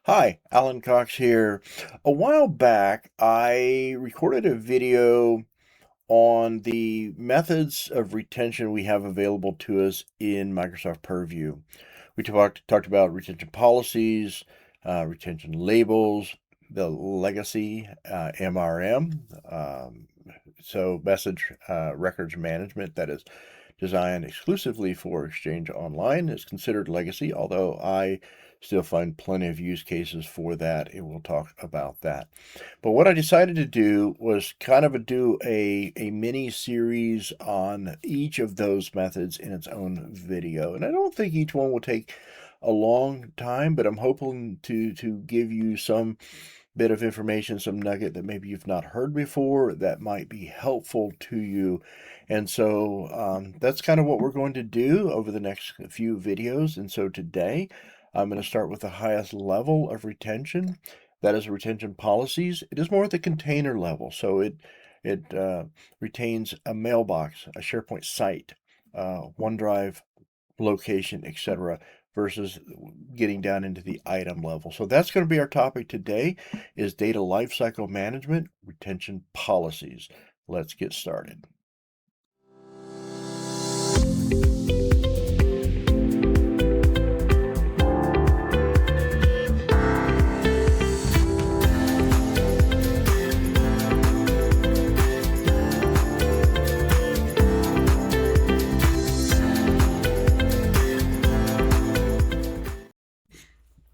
Hi, Alan Cox here. A while back, I recorded a video on the methods of retention we have available to us in Microsoft Purview. We talked about retention policies, retention labels, the legacy MRM, so message records management that is designed exclusively for Exchange Online is considered legacy, although I still find plenty of use cases for that, and we'll talk about that. But what I decided to do was kind of do a mini series on each of those methods in its own video. And I don't think each one will take a long time, but I'm hoping to give you some bit of information, some nugget that maybe you've not heard before that might be helpful to you. And so that's kind of what we're going to do over the next few videos. And so today I'm going to start with the highest level of retention. That is retention policies. It is more at the container level. So it retains a mailbox, a SharePoint site, OneDrive location, etc., versus getting down into the item level. So that's going to be our topic today is data lifecycle management, retention policies. Let's get started.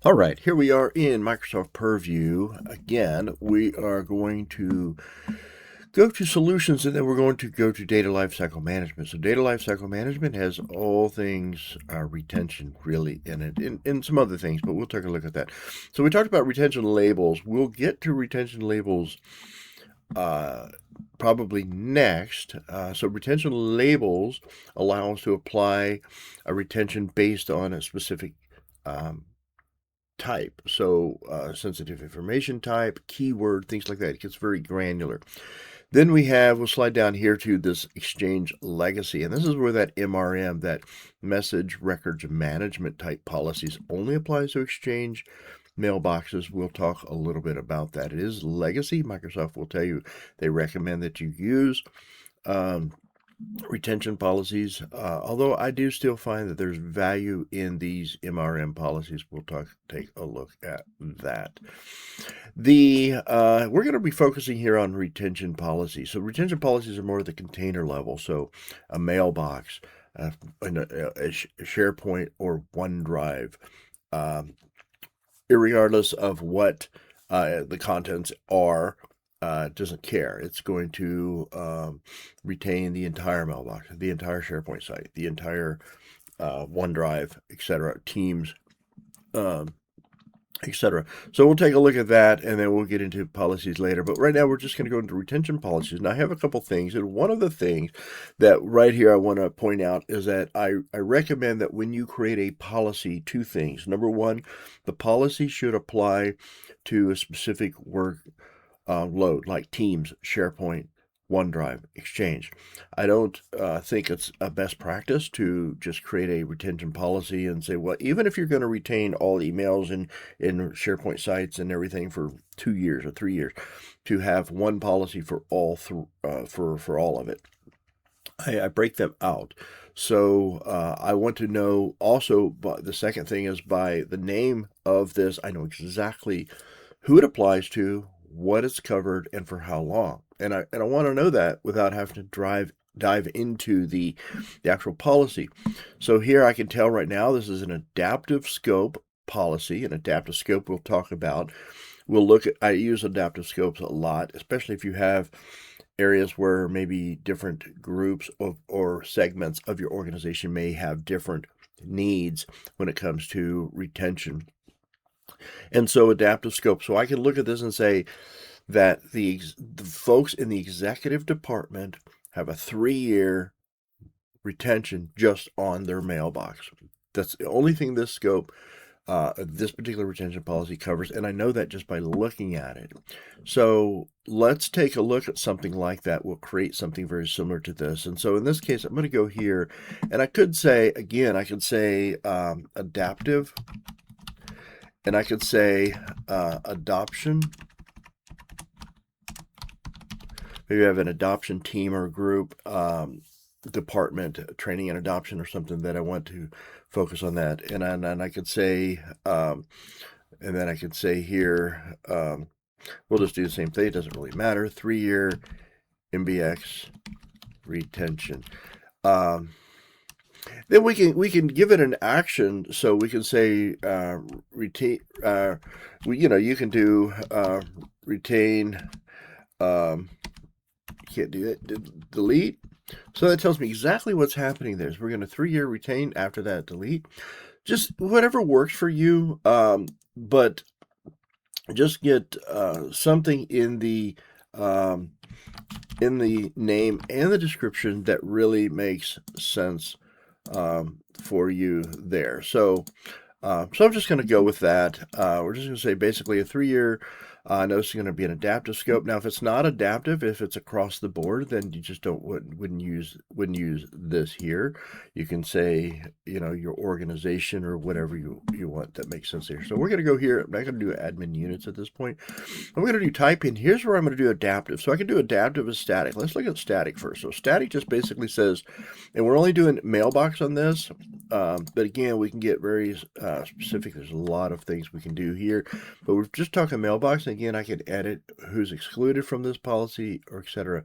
All right, here we are in Microsoft Purview. Again, we are going to go to solutions and then we're going to go to data lifecycle management. So data lifecycle management has all things retention really in it and some other things, but we'll take a look at that. So we talked about retention labels. We'll get to retention labels probably next. So retention labels allow us to apply a retention based on a specific type. So sensitive information type, keyword, things like that. It gets very granular. Then we'll slide down here to this Exchange legacy. And this is where that MRM, that message records management type policies, only applies to Exchange mailboxes. We'll talk a little bit about that. It is legacy. Microsoft will tell you they recommend that you use retention policies, although I do still find that there's value in these MRM policies. We'll take a look at that. We're going to be focusing here on retention policies. So retention policies are more at the container level. So a mailbox, a SharePoint or OneDrive, irregardless of what the contents are, doesn't care. It's going to retain the entire mailbox, the entire SharePoint site, the entire OneDrive, etc., Teams, etc. So we'll take a look at that, and then we'll get into policies later. But right now, we're just going to go into retention policies. Now, I have a couple things, and one of the things that right here I want to point out is that I recommend that when you create a policy, two things. Number one, the policy should apply to a specific work load, like Teams, SharePoint, OneDrive, Exchange. I don't think it's a best practice to just create a retention policy and say, well, even if you're going to retain all emails in SharePoint sites and everything for 2 years or 3 years, to have one policy for all for all of it. I break them out. So I want to know also, but the second thing is by the name of this, I know exactly who it applies to, what it's covered, and for how long. And I want to know that without having to dive into the actual policy. So here I can tell right now this is an adaptive scope policy. An adaptive scope we'll talk about. I use adaptive scopes a lot, especially if you have areas where maybe different groups or segments of your organization may have different needs when it comes to retention. And so adaptive scope. So I can look at this and say that the folks in the executive department have a 3-year retention just on their mailbox. That's the only thing this scope, this particular retention policy covers, and I know that just by looking at it. So let's take a look at something like that. We'll create something very similar to this. And so in this case, I'm going to go here, and I could say, again, adaptive. and I could say adoption. Maybe I have an adoption team or group, department, training and adoption or something that I want to focus on that. And I could say, and then I could say here, we'll just do the same thing. It doesn't really matter. 3-year MBX retention. Then we can give it an action, so we can say retain. You can do retain. Can't do it. Delete. So that tells me exactly what's happening there. So we're going to 3-year retain, after that delete. Just whatever works for you, but just get something in the name and the description that really makes sense for you there. So I'm just going to go with that. We're just going to say basically a 3-year. I know it's going to be an adaptive scope. Now, if it's not adaptive, if it's across the board, then you just wouldn't use this here. You can say, your organization or whatever you want that makes sense here. So we're going to go here. I'm not going to do admin units at this point. I'm going to do type in. Here's where I'm going to do adaptive. So I can do adaptive as static. Let's look at static first. So static just basically says, and we're only doing mailbox on this, but again, we can get very specific. There's a lot of things we can do here, but we're just talking mailbox. And again, I can edit who's excluded from this policy, or etc.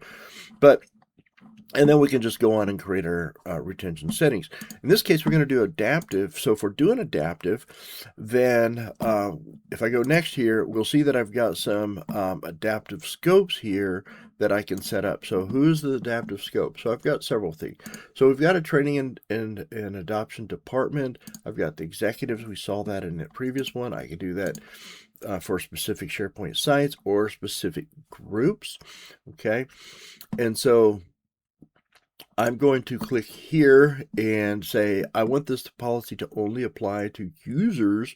And then we can just go on and create our retention settings. In this case, we're going to do adaptive. So if we're doing adaptive, then if I go next here, we'll see that I've got some adaptive scopes here that I can set up. So who's the adaptive scope? So I've got several things. So we've got a training and adoption department. I've got the executives. We saw that in the previous one. I can do that for specific SharePoint sites or specific groups. Okay. And so I'm going to click here and say, I want this policy to only apply to users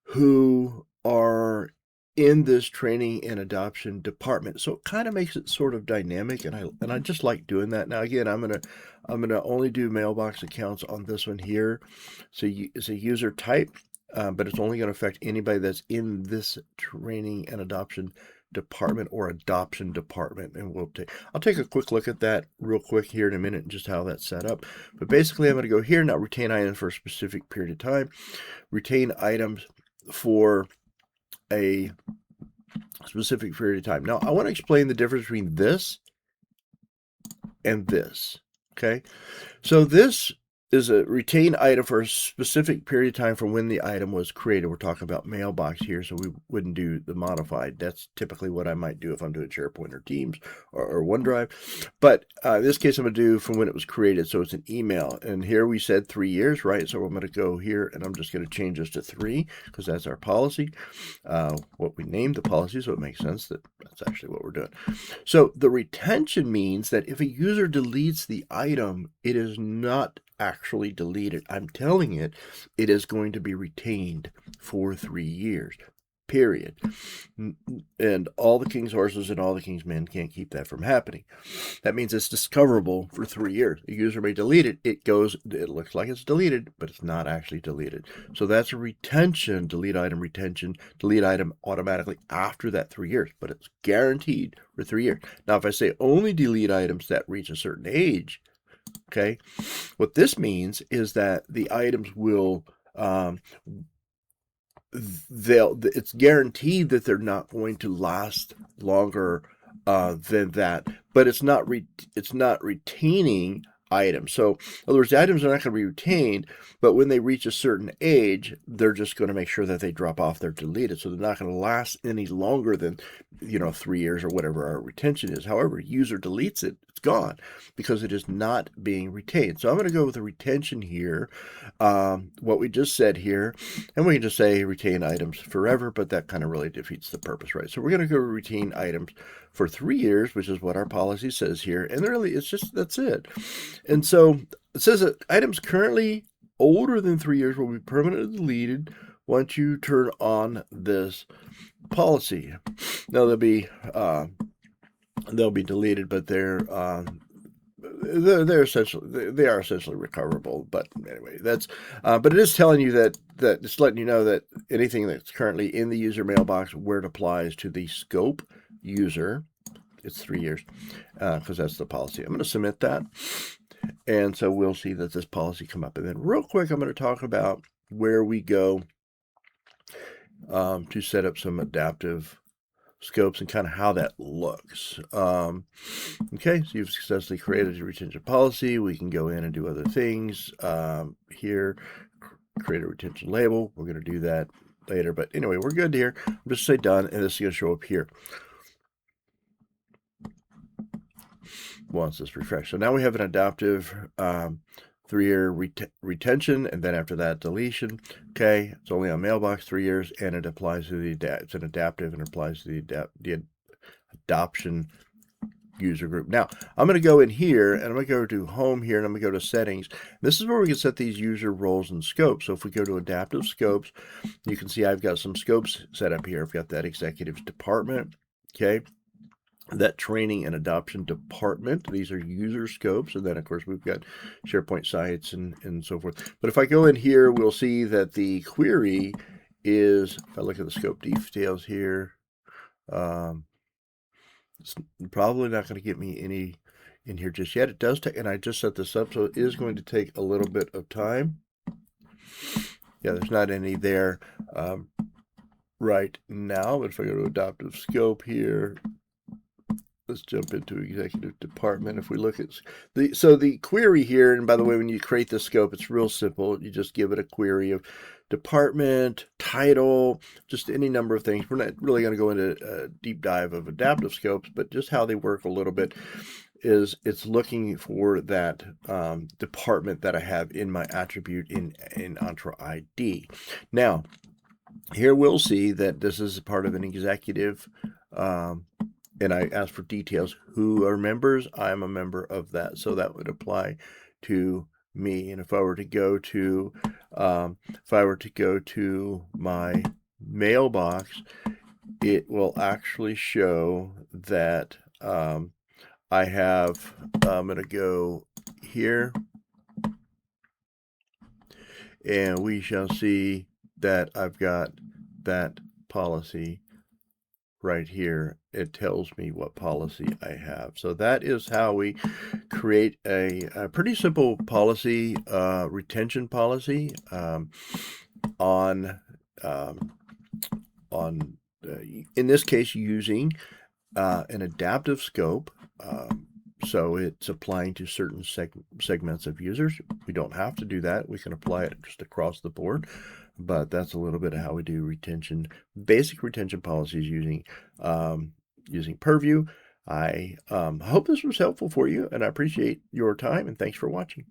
who are in this training and adoption department. So it kind of makes it sort of dynamic, and I just like doing that. Now again, I'm gonna only do mailbox accounts on this one here. So it's a user type, but it's only going to affect anybody that's in this training and adoption department or adoption department. And I'll take a quick look at that real quick here in a minute, and just how that's set up. But basically, I'm going to go here now, retain items for a specific period of time, retain items for a specific period of time. Now, I want to explain the difference between this and this. Okay, so this is a retain item for a specific period of time from when the item was created. We're talking about mailbox here, so we wouldn't do the modified. That's typically what I might do if I'm doing SharePoint or Teams or OneDrive. But in this case, I'm going to do from when it was created, so it's an email. And here we said 3 years, right? So I'm going to go here, and I'm just going to change this to 3, because that's our policy, what we named the policy, so it makes sense that that's actually what we're doing. So the retention means that if a user deletes the item, it is not actually deleted. I'm telling it is going to be retained for 3 years, period. And all the king's horses and all the king's men can't keep that from happening. That means it's discoverable for 3 years. The user may delete it. It looks like it's deleted, but it's not actually deleted. So that's a retention, delete item retention, delete item automatically after that 3 years, but it's guaranteed for 3 years. Now, if I say only delete items that reach a certain age, okay, what this means is that the items will, it's guaranteed that they're not going to last longer than that, but it's not retaining items. So in other words, the items are not going to be retained, but when they reach a certain age, they're just going to make sure that they drop off, they're deleted. So they're not going to last any longer than 3 years or whatever our retention is. However, user deletes it, it's gone because it is not being retained. So I'm going to go with the retention here, what we just said here, and we can just say retain items forever, but that kind of really defeats the purpose, right? So we're going to go retain items for 3 years, which is what our policy says here. And really, it's just, that's it. And so it says that items currently older than 3 years will be permanently deleted once you turn on this policy. Now they'll be deleted, but they're they're essentially they are essentially recoverable. But anyway, that's but it is telling you that it's letting you know that anything that's currently in the user mailbox, where it applies to the scope user, it's 3 years because that's the policy. I'm going to submit that, and so we'll see that this policy come up. And then real quick, I'm going to talk about where we go to set up some adaptive scopes and kind of how that looks. Okay, so you've successfully created a retention policy. We can go in and do other things here. Create a retention label. We're going to do that later, but anyway, we're good here. I'm just say done, and this is going to show up here once it's refreshed. So now we have an adaptive 3-year retention, and then after that deletion. Okay, it's only on mailbox 3 years, and it applies to the it's an adaptive and applies to the adoption user group. Now I'm going to go in here, and I'm going to go to home here, and I'm going to go to settings. This is where we can set these user roles and scopes. So if we go to adaptive scopes, you can see I've got some scopes set up here. I've got that executives department. Okay, that training and adoption department. These are user scopes, and then of course we've got SharePoint sites and so forth. But if I go in here, we'll see that the query is, if I look at the scope details here, it's probably not going to get me any in here just yet. It does take, and I just set this up, so it is going to take a little bit of time. Yeah, there's not any there right now. But if I go to adaptive scope here, let's jump into executive department. If we look at the query here, and by the way, when you create the scope, it's real simple. You just give it a query of department, title, just any number of things. We're not really going to go into a deep dive of adaptive scopes, but just how they work a little bit is it's looking for that department that I have in my attribute in Entra ID. Now, here we'll see that this is part of an executive, and I ask for details. Who are members? I'm a member of that, so that would apply to me. And if I were to go to my mailbox, it will actually show that I have. I'm going to go here, and we shall see that I've got that policy right here. It tells me what policy I have. So that is how we create a pretty simple policy, retention policy in this case using an adaptive scope. So it's applying to certain segments of users. We don't have to do that. We can apply it just across the board. But that's a little bit of how we do basic retention policies using Purview. I hope this was helpful for you, and I appreciate your time, and thanks for watching.